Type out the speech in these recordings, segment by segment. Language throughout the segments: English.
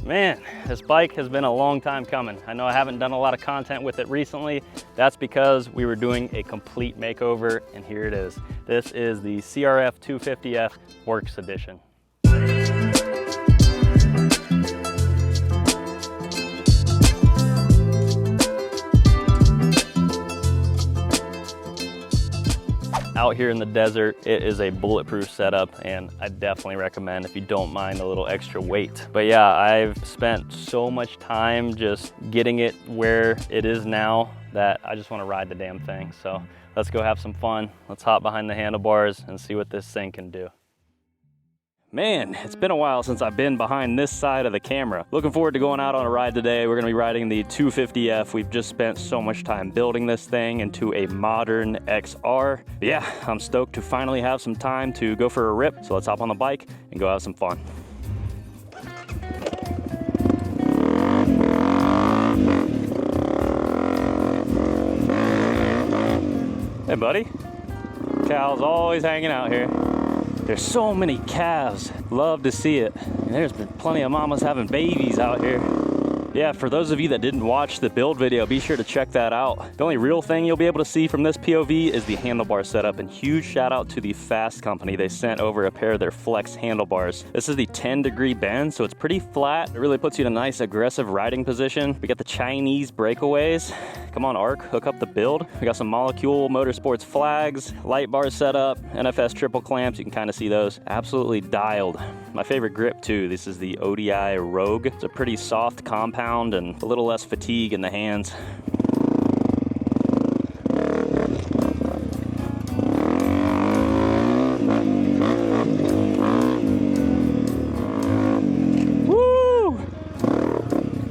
Man, this bike has been a long time coming. I know I haven't done a lot of content with it recently. That's because we were doing a complete makeover, and here it is. This is the XR250 Works Edition. Out here in the desert, it is a bulletproof setup, and I definitely recommend if you don't mind a little extra weight. But yeah, I've spent so much time just getting it where it is now that I just want to ride the damn thing. So let's go have some fun. Let's hop behind the handlebars and see what this thing can do. Man, it's been a while since I've been behind this side of the camera. Looking forward to going out on a ride today. We're gonna be riding the 250F. We've just spent so much time building this thing into a modern XR. But yeah, I'm stoked to finally have some time to go for a rip. So let's hop on the bike and go have some fun. Hey buddy, Cal's always hanging out here. There's so many calves. Love to see it. And there's been plenty of mamas having babies out here. Yeah, for those of you that didn't watch the build video, be sure to check that out. The only real thing you'll be able to see from this POV is the handlebar setup, and huge shout out to the Fast company. They sent over a pair of their Flex handlebars. This is the 10-degree bend, so it's pretty flat. It really puts you in a nice aggressive riding position. We got the Chinese breakaways. Come on, Arc, hook up the build. We got some Molecule Motorsports flags, light bar setup, NFS triple clamps. You can kind of see those. Absolutely dialed. My favorite grip too. This is the ODI Rogue. It's a pretty soft compound and a little less fatigue in the hands. Woo!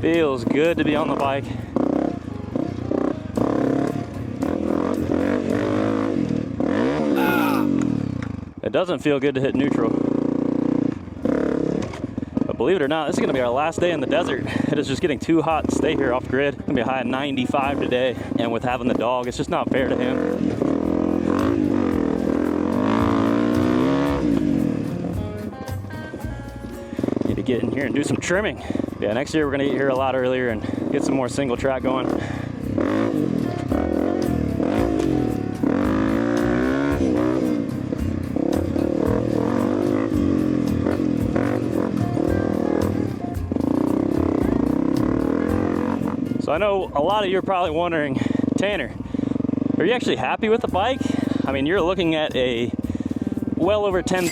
Feels good to be on the bike. It doesn't feel good to hit neutral. But believe it or not, this is gonna be our last day in the desert. It is just getting too hot to stay here off grid. It's gonna be a high of 95 today. And with having the dog, it's just not fair to him. Need to get in here and do some trimming. Yeah, next year we're gonna get here a lot earlier and get some more single track going. So I know a lot of you are probably wondering, Tanner, are you actually happy with the bike? I mean, you're looking at a well over $10,000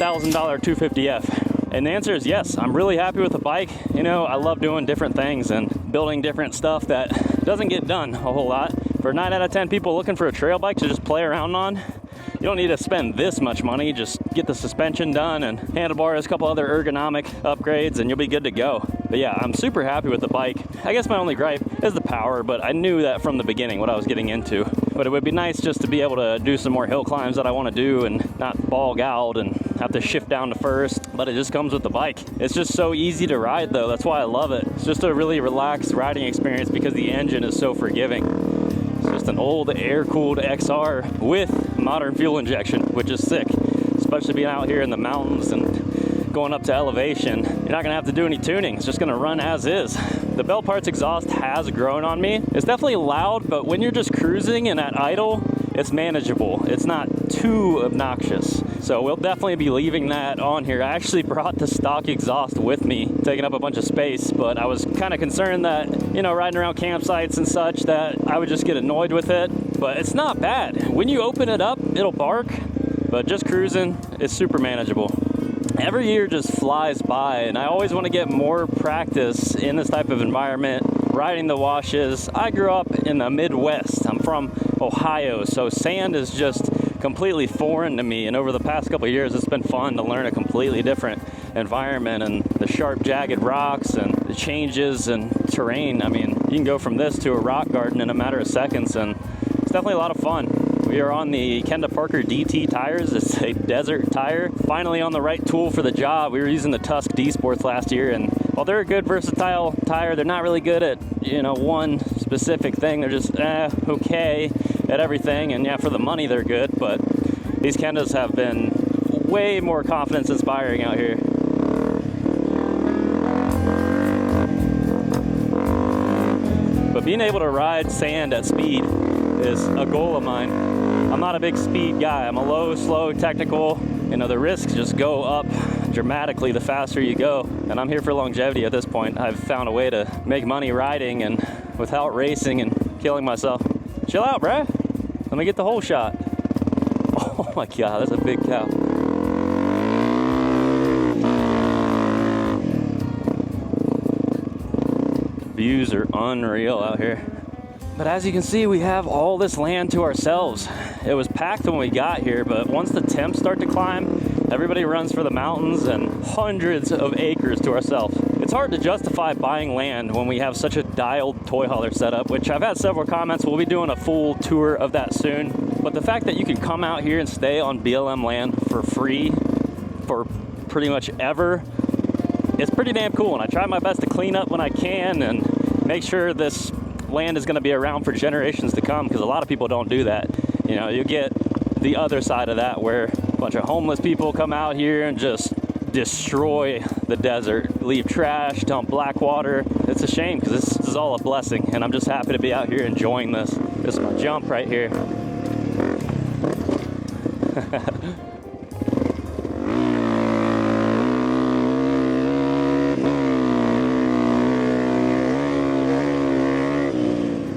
250F. And the answer is yes, I'm really happy with the bike. You know, I love doing different things and building different stuff that doesn't get done a whole lot. For 9 out of 10 people looking for a trail bike to just play around on, you don't need to spend this much money. Just get the suspension done and handlebars, a couple other ergonomic upgrades, and you'll be good to go. But yeah, I'm super happy with the bike. I guess my only gripe is the power, but I knew that from the beginning what I was getting into. But it would be nice just to be able to do some more hill climbs that I want to do and not bog out and have to shift down to first. But it just comes with the bike. It's just so easy to ride though. That's why I love it. It's just a really relaxed riding experience because the engine is so forgiving. It's just an old air-cooled XR with modern fuel injection, which is sick. Especially being out here in the mountains and going up to elevation, you're not gonna have to do any tuning. It's just gonna run as is. The Bell Parts exhaust has grown on me. It's definitely loud, but when you're just cruising and at idle, it's manageable. It's not too obnoxious. So we'll definitely be leaving that on here. I actually brought the stock exhaust with me, taking up a bunch of space, but I was kind of concerned that, you know, riding around campsites and such, that I would just get annoyed with it. But it's not bad. When you open it up, it'll bark, but just cruising, it's super manageable. Every year just flies by, and I always want to get more practice in this type of environment, riding the washes. I grew up in the Midwest. I'm from Ohio, so sand is just completely foreign to me, and over the past couple of years it's been fun to learn a completely different environment and the sharp jagged rocks and the changes in terrain. I mean, you can go from this to a rock garden in a matter of seconds, and it's definitely a lot of fun. We are on the Kenda Parker DT tires. It's a desert tire. Finally on the right tool for the job. We were using the Tusk D Sports last year, and while they're a good versatile tire, they're not really good at, you know, one specific thing. They're just okay at everything, and yeah, for the money they're good, but these Kendas have been way more confidence inspiring out here. being able to ride sand at speed is a goal of mine. I'm not a big speed guy. I'm a low, slow, technical. You know, the risks just go up dramatically the faster you go. And I'm here for longevity at this point. I've found a way to make money riding and without racing and killing myself. Chill out, bruh. Let me get the whole shot. Oh my God, that's a big cow. Views are unreal out here. But as you can see, we have all this land to ourselves. It was packed when we got here, but once the temps start to climb, everybody runs for the mountains and hundreds of acres to ourselves. It's hard to justify buying land when we have such a dialed toy hauler setup, which I've had several comments. We'll be doing a full tour of that soon. But the fact that you can come out here and stay on BLM land for free for pretty much ever, it's pretty damn cool. And I try my best to clean up when I can and make sure this land is going to be around for generations to come, because a lot of people don't do that. You know, you get the other side of that where a bunch of homeless people come out here and just destroy the desert, leave trash, dump black water. It's a shame, because this is all a blessing, and I'm just happy to be out here enjoying this. This is my jump right here.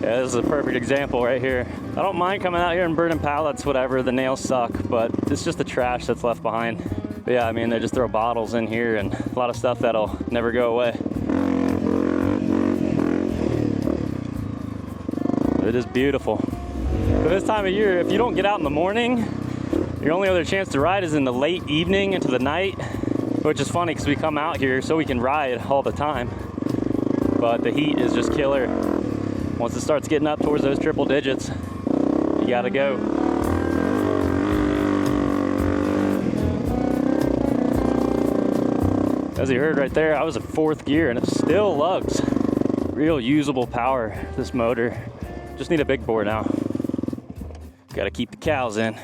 This is a perfect example right here. I don't mind coming out here and burning pallets, whatever, the nails suck, but it's just the trash that's left behind. But yeah, I mean, they just throw bottles in here and a lot of stuff that'll never go away. It is beautiful. But this time of year, if you don't get out in the morning, your only other chance to ride is in the late evening into the night, which is funny because we come out here so we can ride all the time. But the heat is just killer. Once it starts getting up towards those triple digits, you gotta go. As you heard right there, I was in 4th gear and it still lugs. Real usable power, this motor. Just need a big bore now. Gotta keep the cows in.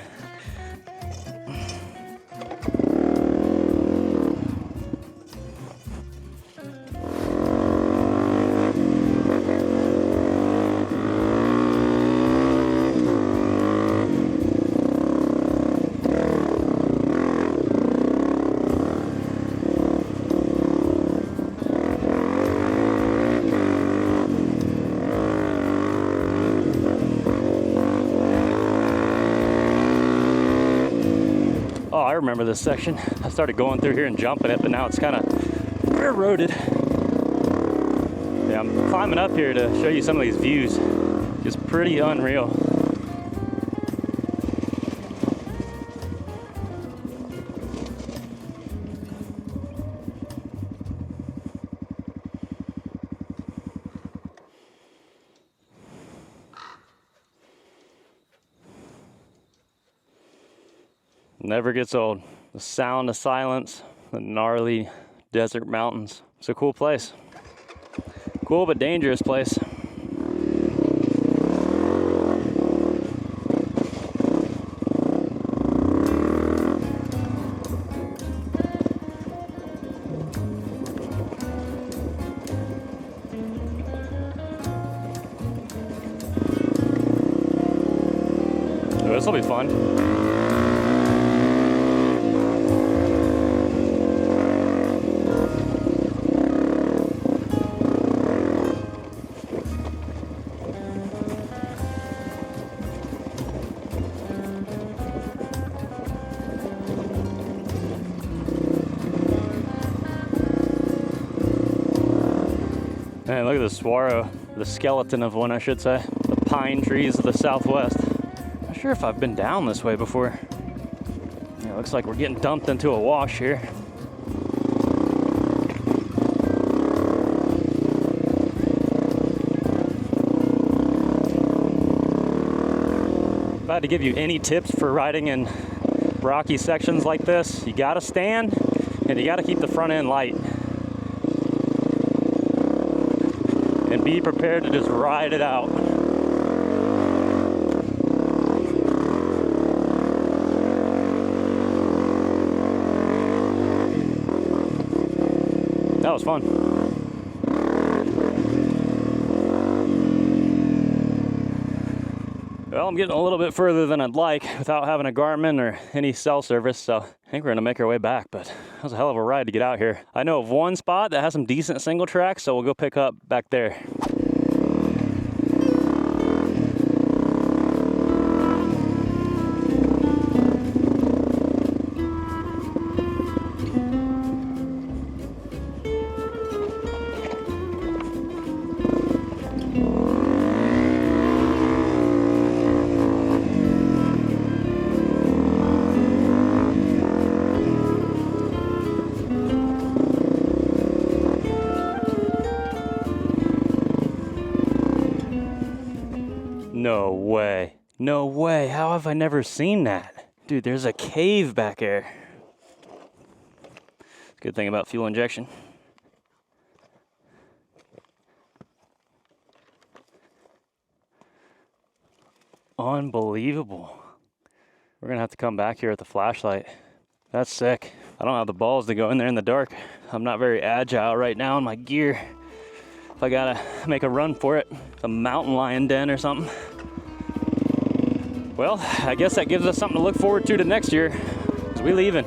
Oh, I remember this section. I started going through here and jumping it, but now it's kind of eroded. Yeah, I'm climbing up here to show you some of these views. Just pretty unreal. Never gets old. The sound of silence, the gnarly desert mountains. It's a cool place. Cool but dangerous place. Oh, this will be fun. Man, look at the saguaro, the skeleton of one, I should say. The pine trees of the southwest. Not sure if I've been down this way before. Yeah, looks like we're getting dumped into a wash here. If I had to give you any tips for riding in rocky sections like this, you gotta stand and you gotta keep the front end light. And be prepared to just ride it out. That was fun. Well, I'm getting a little bit further than I'd like without having a Garmin or any cell service, so I think we're gonna make our way back, but that was a hell of a ride to get out here. I know of one spot that has some decent single tracks, so we'll go pick up back there. No way. No way. How have I never seen that? Dude, there's a cave back there. Good thing about fuel injection. Unbelievable. We're gonna have to come back here with the flashlight. That's sick. I don't have the balls to go in there in the dark. I'm not very agile right now in my gear. If I gotta make a run for it, a mountain lion den or something. Well, I guess that gives us something to look forward to next year, because we leaving.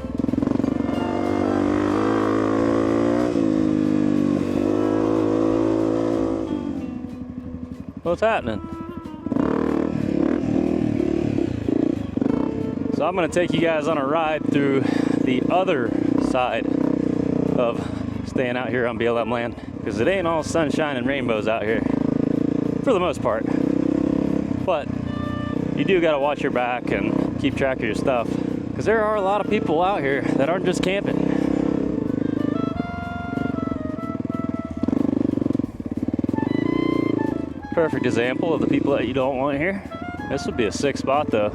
What's happening? So I'm gonna take you guys on a ride through the other side of staying out here on BLM land, because it ain't all sunshine and rainbows out here, for the most part. But you do gotta watch your back and keep track of your stuff, because there are a lot of people out here that aren't just camping. Perfect example of the people that you don't want here. This would be a sick spot though.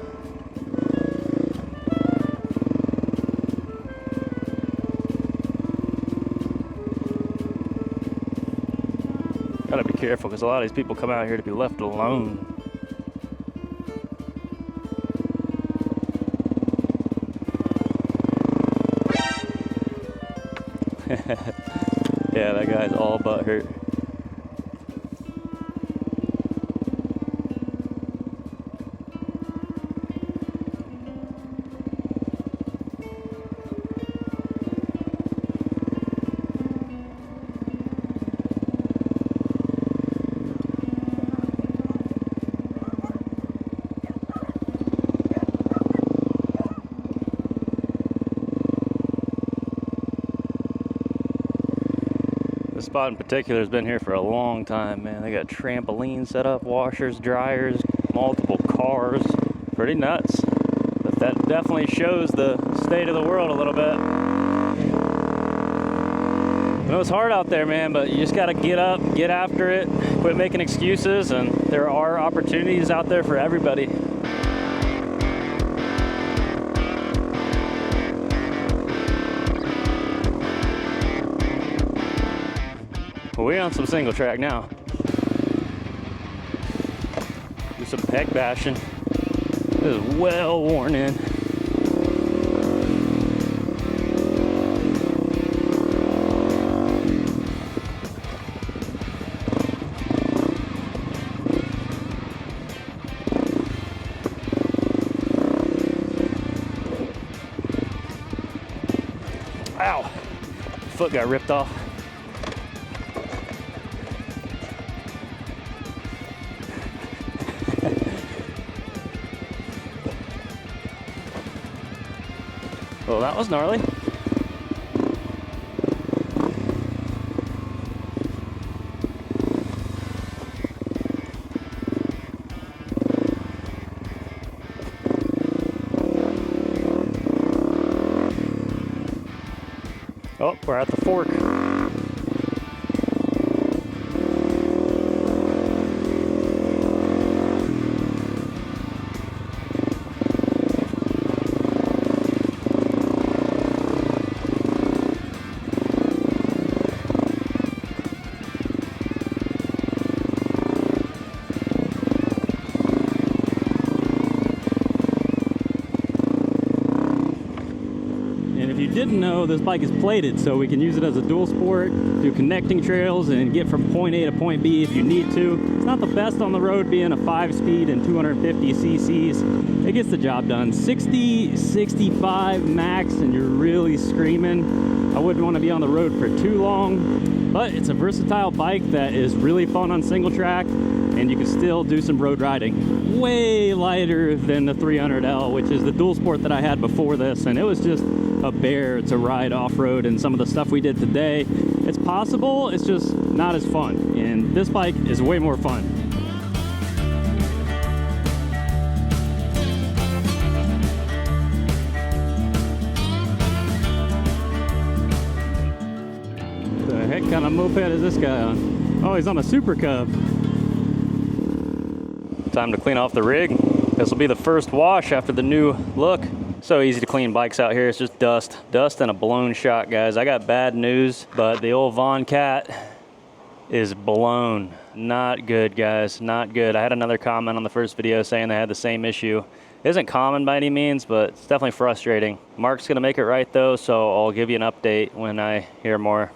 Gotta be careful, because a lot of these people come out here to be left alone. Yeah, that guy's all but hurt. This spot in particular has been here for a long time, man. They got trampolines set up, washers, dryers, multiple cars. Pretty nuts. But that definitely shows the state of the world a little bit. I know it's hard out there, man, but you just gotta get up, get after it, quit making excuses, and there are opportunities out there for everybody. We're on some single track now. Do some peg bashing. This is well worn in. Ow! Foot got ripped off. Well, that was gnarly. Oh, we're at the fork. didn't know, this bike is plated, so we can use it as a dual sport, do connecting trails, and get from point A to point B if you need to. It's not the best on the road being a 5-speed and 250 cc's. It gets the job done. 60, 65 max, and you're really screaming. I wouldn't want to be on the road for too long, but it's a versatile bike that is really fun on single track, and you can still do some road riding. Way lighter than the 300L, which is the dual sport that I had before this, and it was just a bear to ride off-road, and some of the stuff we did today, it's possible, it's just not as fun, and this bike is way more fun. The heck kind of moped is this guy on? Oh, he's on a Super Cub. Time to clean off the rig. This will be the first wash after the new look. So easy to clean bikes out here. It's just dust and a blown shot, guys. I got bad news, but the old Von Cat is blown. Not good, guys, not good. I had another comment on the first video saying they had the same issue. It isn't common by any means, but it's definitely frustrating. Mark's gonna make it right though, so I'll give you an update when I hear more.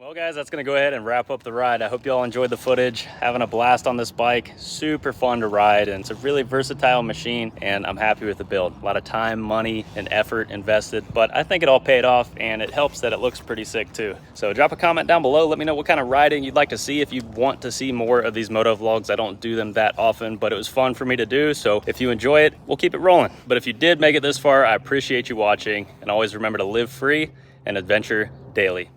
Well guys, that's gonna go ahead and wrap up the ride. I hope you all enjoyed the footage. Having a blast on this bike, super fun to ride, and it's a really versatile machine, and I'm happy with the build. A lot of time, money, and effort invested, but I think it all paid off, and it helps that it looks pretty sick too. So drop a comment down below, let me know what kind of riding you'd like to see. If you want to see more of these moto vlogs, I don't do them that often, but it was fun for me to do, so if you enjoy it, we'll keep it rolling. But if you did make it this far, I appreciate you watching, and always remember to live free and adventure daily.